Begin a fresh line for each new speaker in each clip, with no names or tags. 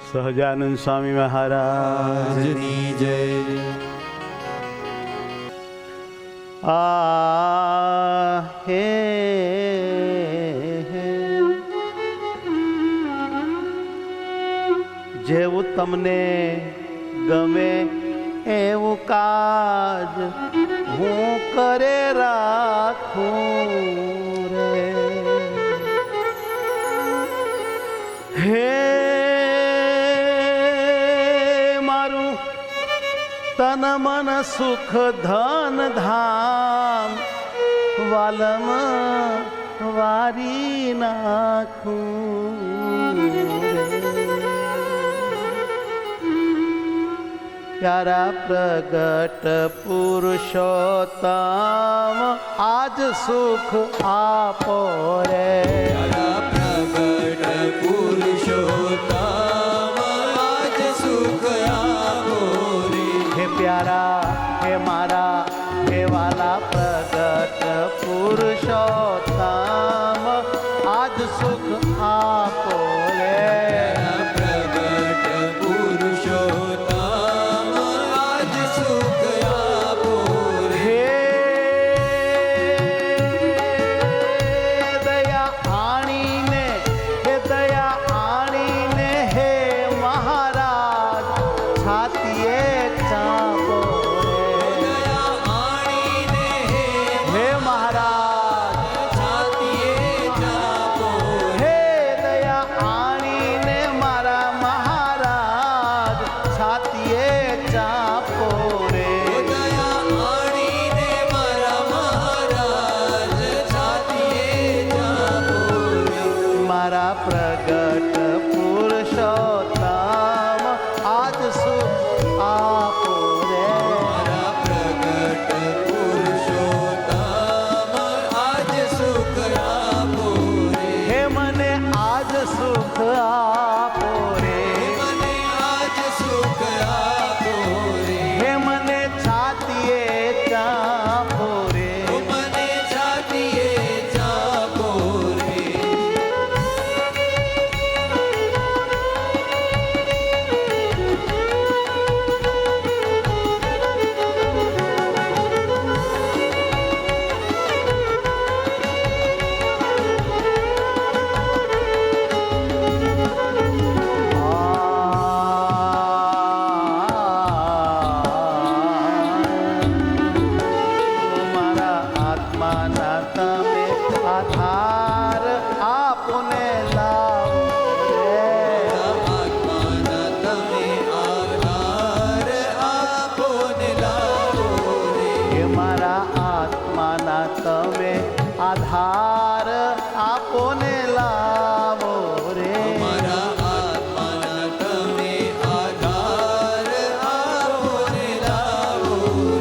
સહજાનંદ સ્વામી મહારાજની જય। હે જેવું તમને ગમે એવું કાજ હું કરે રાખું રે। હે મારું તન મન સુખ ધન ધામ વાલમ વારી નાખું પ્યારા પ્રગટ પુરુષોત્તમ આજ સુખ આપો રે।
પ્યારા પ્રગટ પુરુષોત્તમ આજ સુખ આપો રે।
હે પ્યારા હે મારા હે વાલા પ્રગટ પુરુષોત્તમ આજ સુખ આપો રે।
પ્રગટ પુરુષોત્તમ આજ સુખ આપો રે।
દયા આણીને હે મહારાજ છાતીએ ચાપો રે।
દયા આણીને
હે મહારાજ
છાતીએ ચાપો
હે દયા આણીને મારા મહારાજ છાતીએ ચાપો રે।
દયા આણીને મારા મહારાજ છાતીએ ચાપો રે।
મારા પ્રગટ પુરુષોત્તમ આજ સુખ આપો રે।
મારા પ્રગટ પુરુષોત્તમ આજ સુખ આપો રે।
હે મને આજ સુખ આપો રે।
મને આજ સુખ આપો રે।
હે મને છાતીએ ચાપો રે।
મને છાતીએ ચાપો રે।
મારા આત્માના તમે આધાર આપને લાવો રે।
આત્માના તમે આધાર આપો ને લાવો રે।
હે મારા આત્માના તમે આધાર આપોને લાવો રે।
મારા આત્માના તમે આધાર આપો ને લાવો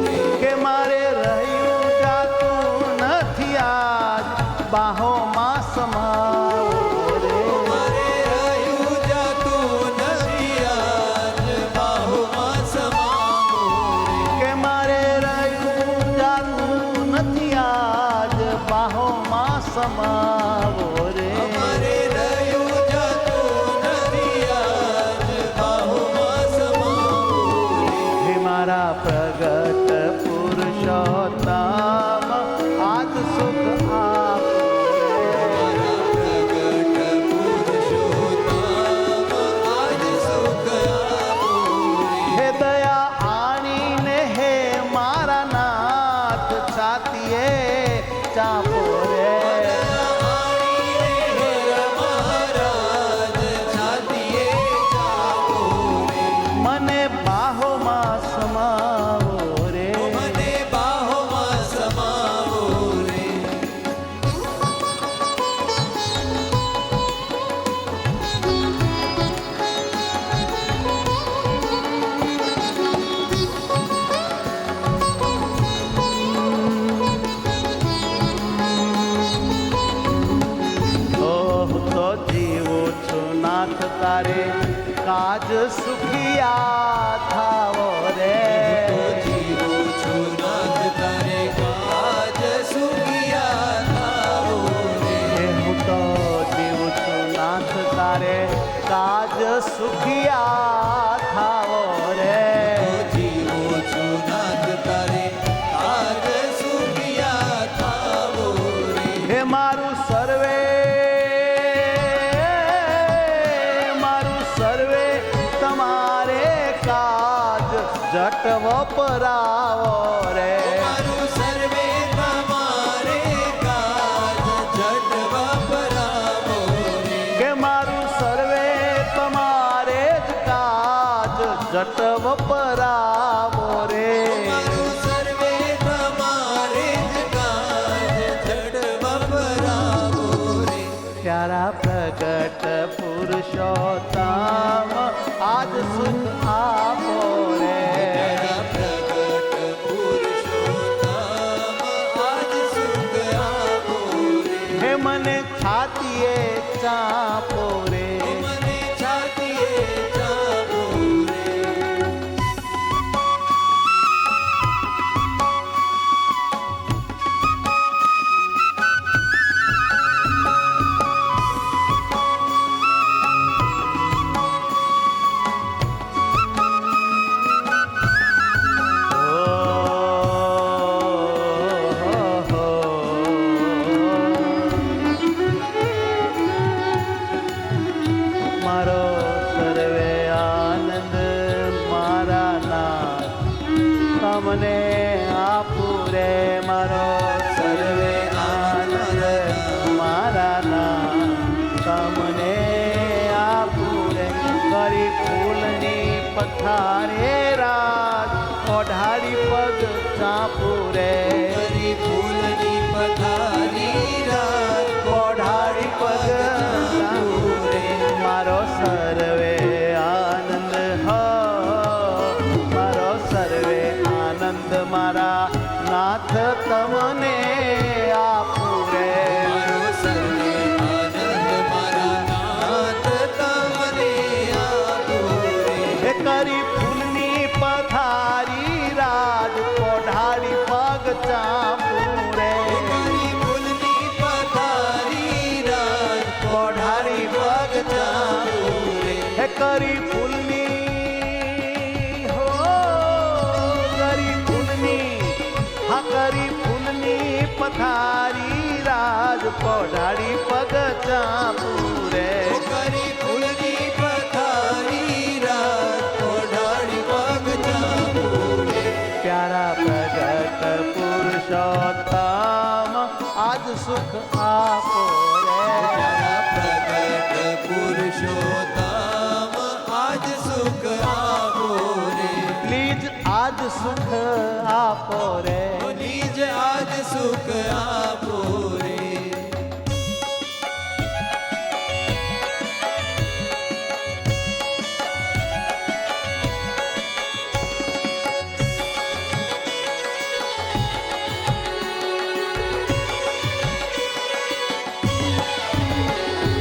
રે।
કે મારે રહ્યું જાતું નથી આજ બાહોમાં સમાવો રે।
મારે રહ્યું જાતું નથી આજ બાહુમાં સમાવો રે।
કે મારે રહ્યું જાતું નથી આજ બાહોમાં સમાવો રે।
મારે રહ્યું જાતું નથી આજ બાહુમાં સમાવો રે।
હે મારા પ્રગટ પુરુષોત્તમ આજ સુખ આપો રે।
પ્રગટ પુરુષોત્તમ આજ સુખ આપો રે।
હે દયા આણીને હે મારા નાથ છાતીએ ચાપો રે।
મહારાજ છાતીએ ચાપો રે।
મને બાહોમાં સમાવો રે।
મને બાહોમાં સમાવો રે।
ઓહ તો જીવું છું નાથ તારે કાજ સુખિયા થાવો રે।
જીવો છું નાથ તારે કાજ સુખિયા થાવો રે।
હું તો જીવું છું નાથ તારે કાજ સુખ સુખિયા થાવો રે
જીવું છું નાથ તારે આજ સુખિયા થાવો રે
હે મારું સર્વે તમારે કાજ જટ વપરાવો રે
મારું સર્વે તમારે કાજ જટ વપરાવો રે
કે મારું સર્વે તમારે જ કાજ જટ વપરાવો રે
મારું સર્વે તમારે જ કાજ જટ વપરાવો રે
પ્યારા પ્રગટ પુરુષોત્તમ આજ સુખ આપો રે
પ્રગટ પુરુષોત્તમ આજ સુખ આપો રે
હે મને છાતીએ ચાપો રે
મને છાતીએ ચાપો રે
મારો સર્વે આનંદ મારા નાથ તમને આપું રે મારો સર્વે આનંદ મારા નાથ તમને આપું રે કરી ફૂલની પથારે રાજ ઓઢાડી પગ ચાપું રે
કરી ફૂલની પથારી રાત
ઓઢાડી પગ ચાપું રે મારો સર્વે આનંદ હો મારો સર્વે આનંદ મારા નાથ તમને આપું રે
મારો સર્વે આનંદ મારા નાથ તમને આપો રે
હે કરી ફૂલની પથારી રાજ ઓઢાડી પગ ચાપું રે
કરી ફૂલની પથારી રાત
ઓઢાડી પગ ચાપું રે હે કરી ફૂલની હો કરી ફૂલની હા કરી ફૂલની પથારી રાજ પોઢાડી પગ ચાપું રે
કરી ફૂલની પથારી રાત ઓઢાડી પગ ચાપો રે
પ્યારા પ્રગટ પુરુષોત્તમ આજ સુખ આપો રે
તારા પ્રગટ પુરુષોત્તમ આજ સુખ આપો રે
પ્લીઝ આજ સુખ આપો રે
નિજ આજ સુખ આપો રે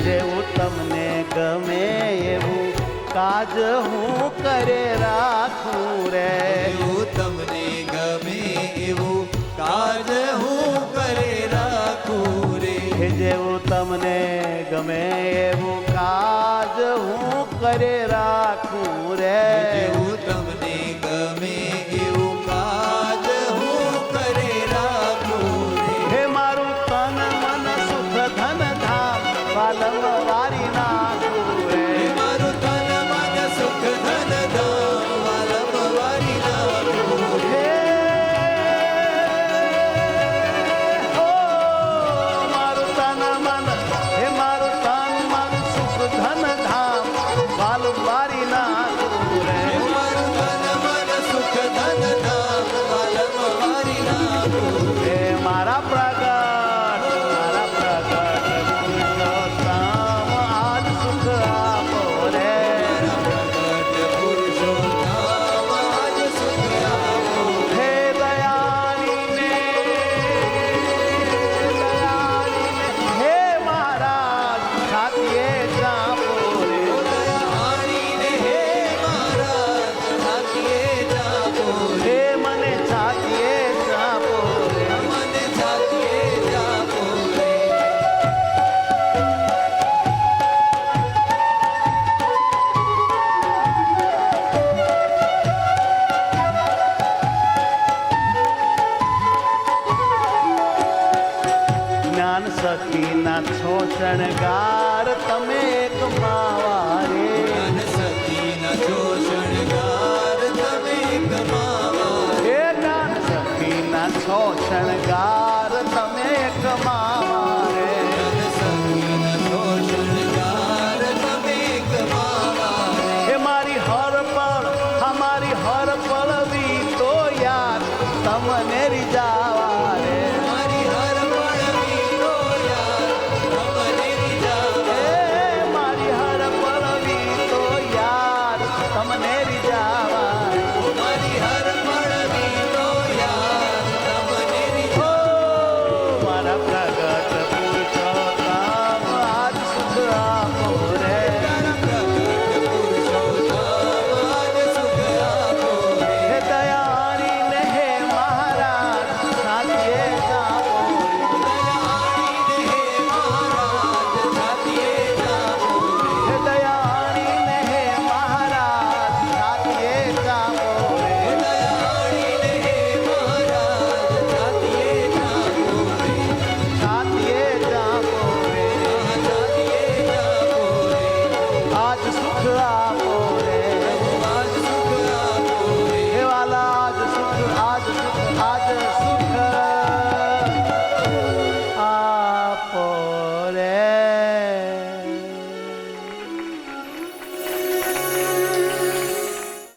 જેવું તમને ગમે એવું કાજ હું કરે રાખું રે
એવું તમને ગમે એવું કાજ હું કરે રાખું રે
હે જેવું તમને ગમે એવું કાજ હું કરે રાખું રે
જેવું તમને ગમે એવું કાજ હું કરે રાખું રે
હે મારું તન મન સુખ ધન ધામ વાલમ વારી નાખું રે
મારું તન મન સુખ ધન ધામ વાલમ વારી નાખું
હે હો મારું તન મન હે મારું તન મન સુખ ધન ધામ વાલમ વારી નાખું રે
મારું તન મન સુખ ધન ધામ વાલમ વારી નાખું
હે મારા પ્રગટ પુરુષોત્તમ આજ સુખ આપો રે
પ્રગટ પુરુષોત્તમ આજ સુખ આપો
હે દયાળીને હે મહારાજ છાતીએ ચાપો રે
આણીને
સખીના છો શણગાર